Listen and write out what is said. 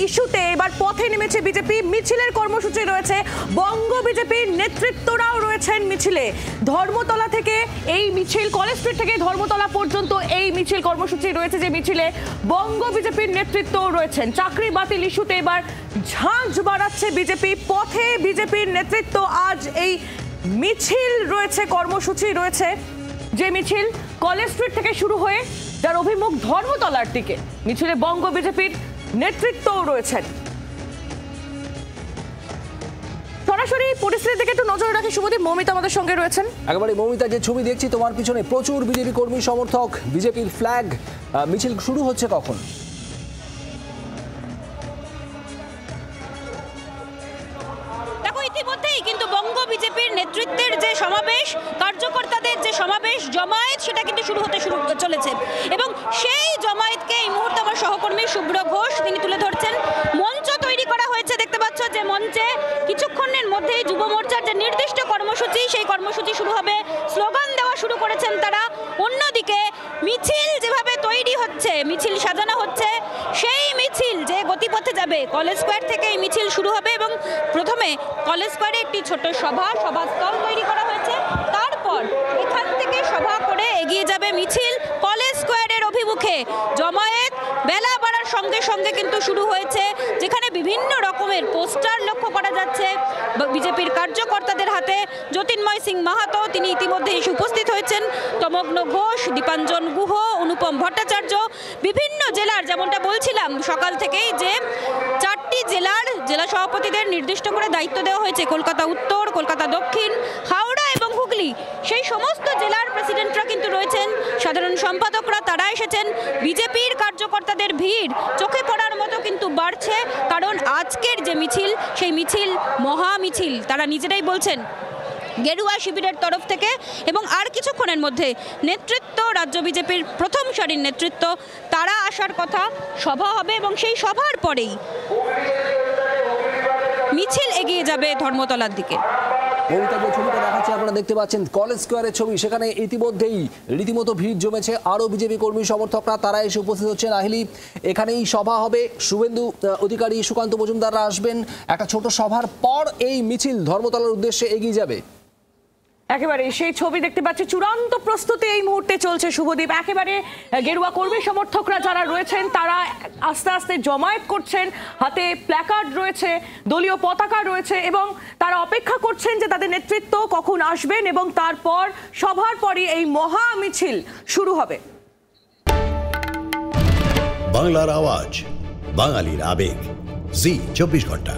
ইস্যুতে এবার পথে নেমেছে বিজেপি। মিছিলের কর্মসূচি রয়েছে, বঙ্গ বিজেপির নেতৃত্বরাও রয়েছেন মিছিলে। ধর্মতলা থেকে এই মিছিল, কলেজ স্ট্রিট থেকে ধর্মতলা পর্যন্ত এই মিছিল কর্মসূচি রয়েছে, যে মিছিলে বঙ্গ বিজেপির নেতৃত্বও রয়েছেন। চাকরি বাতিল ইস্যুতে এবার ঝাঁঝ বাড়াচ্ছে বিজেপি, পথে বিজেপির নেতৃত্ব। আজ এই মিছিল রয়েছে, কর্মসূচি রয়েছে, যে মিছিল কলেজ স্ট্রিট থেকে শুরু হয়ে যার অভিমুখ ধর্মতলার দিকে। মিছিলে বঙ্গ বিজেপির নেতৃত্বও রয়েছেন। সরাসরি পরিস্থিতির দিকে একটু নজর রাখি শুভদীপ। মৌমিতা আমাদের সঙ্গে রয়েছেন। একেবারে মৌমিতা, যে ছবি দেখছি তোমার পিছনে প্রচুর বিজেপি কর্মী সমর্থক, বিজেপির ফ্ল্যাগ, মিছিল শুরু হচ্ছে কখন? ইতিমধ্যেই কিন্তু বঙ্গ বিজেপির নেতৃত্বের যে সমাবেশ, কার্যকর্তাদের যে সমাবেশ, জমায়েত, সেটা কিন্তু শুরু হতে চলেছে। এবং সেই জমায়েতকে এই মুহূর্তে আমার সহকর্মী শুভ্র ঘোষ তিনি তুলে ধরছেন। মঞ্চ তৈরি করা হয়েছে, দেখতে পাচ্ছ, যে মঞ্চে কিছুক্ষণের মধ্যেই যুব মোর্চার যে নির্দিষ্ট কর্মসূচি, সেই কর্মসূচি শুরু হবে। স্লোগান দেওয়া শুরু করেছেন তারা। অন্যদিকে মিছিল যেভাবে তৈরি হচ্ছে, মিছিল সাজানো হচ্ছে, সেই মিছিল যে গতিপথে যাবে, কলেজ স্কোয়ার থেকে এই মিছিল শুরু হবে এবং প্রথমে কলেজ স্কোয়ারে একটি ছোট সভাস্থল তৈরি করা হয়েছে। তারপর এখান থেকে সভা করে এগিয়ে যাবে মিছিল কলেজ স্কোয়ারের অভিমুখে। জমায়েত বেলা বাড়ার সঙ্গে সঙ্গে কিন্তু শুরু হয়েছে, যেখানে বিভিন্ন রকমের পোস্টার লক্ষ্য করা যাচ্ছে বিজেপির কার্যকর্তাদের হাতে। জ্যোতির্ময় সিং মাহাতো তিনি ইতিমধ্যে এসে উপস্থিত হয়েছেন, তমগ্ন ঘোষ, দীপাঞ্জন গুহ, অনুপম ভট্টাচার্য। বিভিন্ন জেলার, যেমনটা বলছিলাম সকাল থেকেই, যে 4টি জেলার জেলা সভাপতিদের নির্দিষ্ট করে দায়িত্ব দেওয়া হয়েছে। কলকাতা উত্তর, কলকাতা দক্ষিণ, হাওড়া এবং হুগলি, সেই সমস্ত জেলার প্রেসিডেন্টরা কিন্তু রয়েছেন, সাধারণ সম্পাদকরা তারা এসেছেন। বিজেপির কার্যকর্তাদের ভিড় চোখে পড়ার মতো কিন্তু বাড়ছে, কারণ আজকের যে মিছিল, সেই মিছিল মহা মিছিল, তারা নিজেরাই বলছেন, গেরুয়া শিবিরের তরফ থেকে। এবং আর কিছুক্ষণের মধ্যে নেতৃত্ব, রাজ্য বিজেপির প্রথম সারির নেতৃত্ব, তারা আসার কথা, সভা হবে এবং সেই সভার পরেই মিছিল এগিয়ে যাবে ধর্মতলার দিকে। মৌমিতা, যে ছবিটা দেখাচ্ছে আপনারা দেখতে পাচ্ছেন কলেজ স্কোয়ারের ছবি, সেখানে ইতিমধ্যেই রীতিমতো ভিড় জমেছে। আরও বিজেপি কর্মী সমর্থকরা তারা এসে উপস্থিত হচ্ছেন। আহিলি, এখানেই সভা হবে, শুভেন্দু অধিকারী, সুকান্ত মজুমদাররা আসবেন। একটা ছোট সভার পর এই মিছিল ধর্মতলার উদ্দেশ্যে এগিয়ে যাবে। একেবারে সেই ছবি দেখতে পাচ্ছি, চূড়ান্ত প্রস্তুতি এই মুহূর্তে চলছে শুভদীপ। একেবারে গেরুয়া কর্মী সমর্থকরা যারা রয়েছেন তারা আস্তে আস্তে জমায়েত করছেন, হাতে প্ল্যাকার্ড রয়েছে, দলীয় পতাকা রয়েছে, এবং তারা অপেক্ষা করছেন যে তাদের নেতৃত্ব কখন আসবেন এবং তারপর সভার পরই এই মহা মিছিল শুরু হবে। বাংলার আওয়াজ, বাঙালির আবেগ, জি 24 ঘন্টা।